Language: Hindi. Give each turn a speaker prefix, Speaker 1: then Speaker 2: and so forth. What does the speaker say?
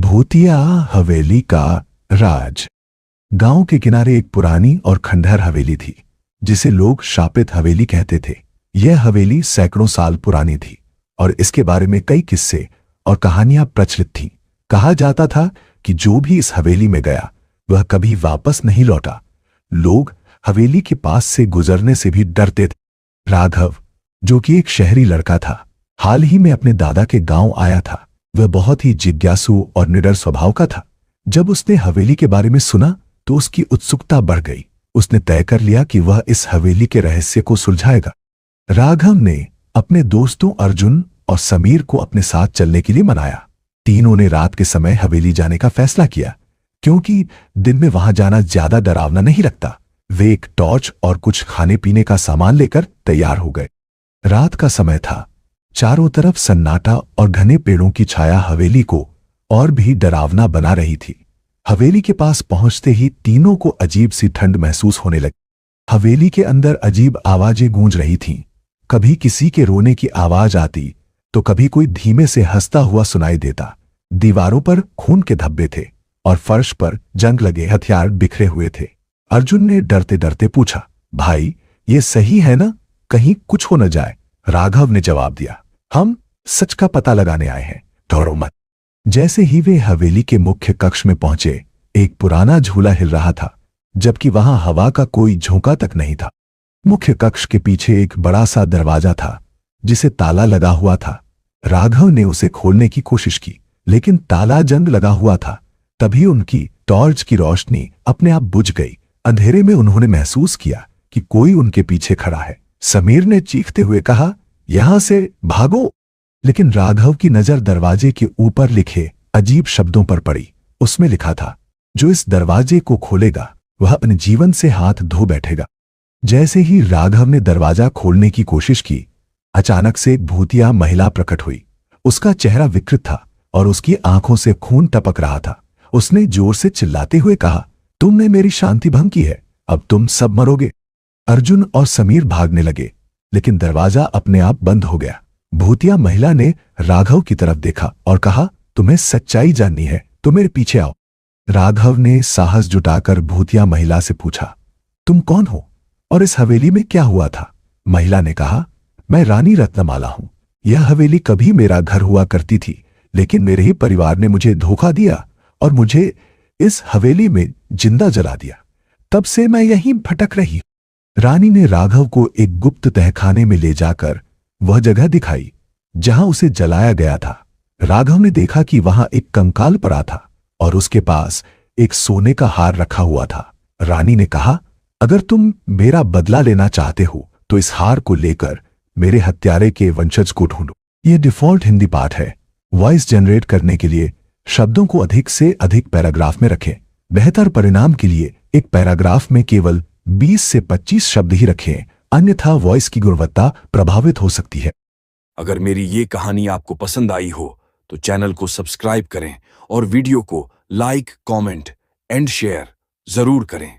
Speaker 1: भूतिया हवेली का राज। गांव के किनारे एक पुरानी और खंडहर हवेली थी जिसे लोग शापित हवेली कहते थे। यह हवेली सैकड़ों साल पुरानी थी और इसके बारे में कई किस्से और कहानियां प्रचलित थीं। कहा जाता था कि जो भी इस हवेली में गया वह कभी वापस नहीं लौटा। लोग हवेली के पास से गुजरने से भी डरते थे। राघव, जो कि एक शहरी लड़का था, हाल ही में अपने दादा के गांव आया था। वह बहुत ही जिज्ञासु और निडर स्वभाव का था। जब उसने हवेली के बारे में सुना तो उसकी उत्सुकता बढ़ गई। उसने तय कर लिया कि वह इस हवेली के रहस्य को सुलझाएगा। राघव ने अपने दोस्तों अर्जुन और समीर को अपने साथ चलने के लिए मनाया। तीनों ने रात के समय हवेली जाने का फैसला किया क्योंकि दिन में वहां जाना ज्यादा डरावना नहीं लगता। वे एक टॉर्च और कुछ खाने पीने का सामान लेकर तैयार हो गए। रात का समय था। चारों तरफ सन्नाटा और घने पेड़ों की छाया हवेली को और भी डरावना बना रही थी। हवेली के पास पहुंचते ही तीनों को अजीब सी ठंड महसूस होने लगी। हवेली के अंदर अजीब आवाजें गूंज रही थीं। कभी किसी के रोने की आवाज आती तो कभी कोई धीमे से हंसता हुआ सुनाई देता। दीवारों पर खून के धब्बे थे और फर्श पर जंग लगे हथियार बिखरे हुए थे। अर्जुन ने डरते डरते पूछा, भाई ये सही है ना? कहीं कुछ हो न जाए। राघव ने जवाब दिया, हम सच का पता लगाने आए हैं, डरो मत। जैसे ही वे हवेली के मुख्य कक्ष में पहुंचे, एक पुराना झूला हिल रहा था, जबकि वहां हवा का कोई झोंका तक नहीं था। मुख्य कक्ष के पीछे एक बड़ा सा दरवाजा था जिसे ताला लगा हुआ था। राघव ने उसे खोलने की कोशिश की, लेकिन ताला जंग लगा हुआ था। तभी उनकी टॉर्च की रोशनी अपने आप बुझ गई। अंधेरे में उन्होंने महसूस किया कि कोई उनके पीछे खड़ा है। समीर ने चीखते हुए कहा, यहां से भागो। लेकिन राघव की नजर दरवाजे के ऊपर लिखे अजीब शब्दों पर पड़ी। उसमें लिखा था, जो इस दरवाजे को खोलेगा वह अपने जीवन से हाथ धो बैठेगा। जैसे ही राघव ने दरवाजा खोलने की कोशिश की, अचानक से एक भूतिया महिला प्रकट हुई। उसका चेहरा विकृत था और उसकी आंखों से खून टपक रहा था। उसने जोर से चिल्लाते हुए कहा, तुमने मेरी शांति भंग की है, अब तुम सब मरोगे। अर्जुन और समीर भागने लगे, लेकिन दरवाजा अपने आप बंद हो गया। भूतिया महिला ने राघव की तरफ देखा और कहा, तुम्हें सच्चाई जाननी है तो मेरे पीछे आओ। राघव ने साहस जुटाकर भूतिया महिला से पूछा, तुम कौन हो और इस हवेली में क्या हुआ था? महिला ने कहा, मैं रानी रत्नमाला हूं। यह हवेली कभी मेरा घर हुआ करती थी, लेकिन मेरे ही परिवार ने मुझे धोखा दिया और मुझे इस हवेली में जिंदा जला दिया। तब से मैं यहीं भटक रही। रानी ने राघव को एक गुप्त तहखाने में ले जाकर वह जगह दिखाई जहां उसे जलाया गया था। राघव ने देखा कि वहां एक कंकाल पड़ा था और उसके पास एक सोने का हार रखा हुआ था। रानी ने कहा, अगर तुम मेरा बदला लेना चाहते हो तो इस हार को लेकर मेरे हत्यारे के वंशज को ढूंढो। यह डिफॉल्ट हिंदी पाठ है। वॉइस जनरेट करने के लिए शब्दों को अधिक से अधिक पैराग्राफ में रखें। बेहतर परिणाम के लिए एक पैराग्राफ में केवल 20 से 25 शब्द ही रखें, अन्यथा वॉइस की गुणवत्ता प्रभावित हो सकती है।
Speaker 2: अगर मेरी ये कहानी आपको पसंद आई हो तो चैनल को सब्सक्राइब करें और वीडियो को लाइक, कमेंट एंड शेयर जरूर करें।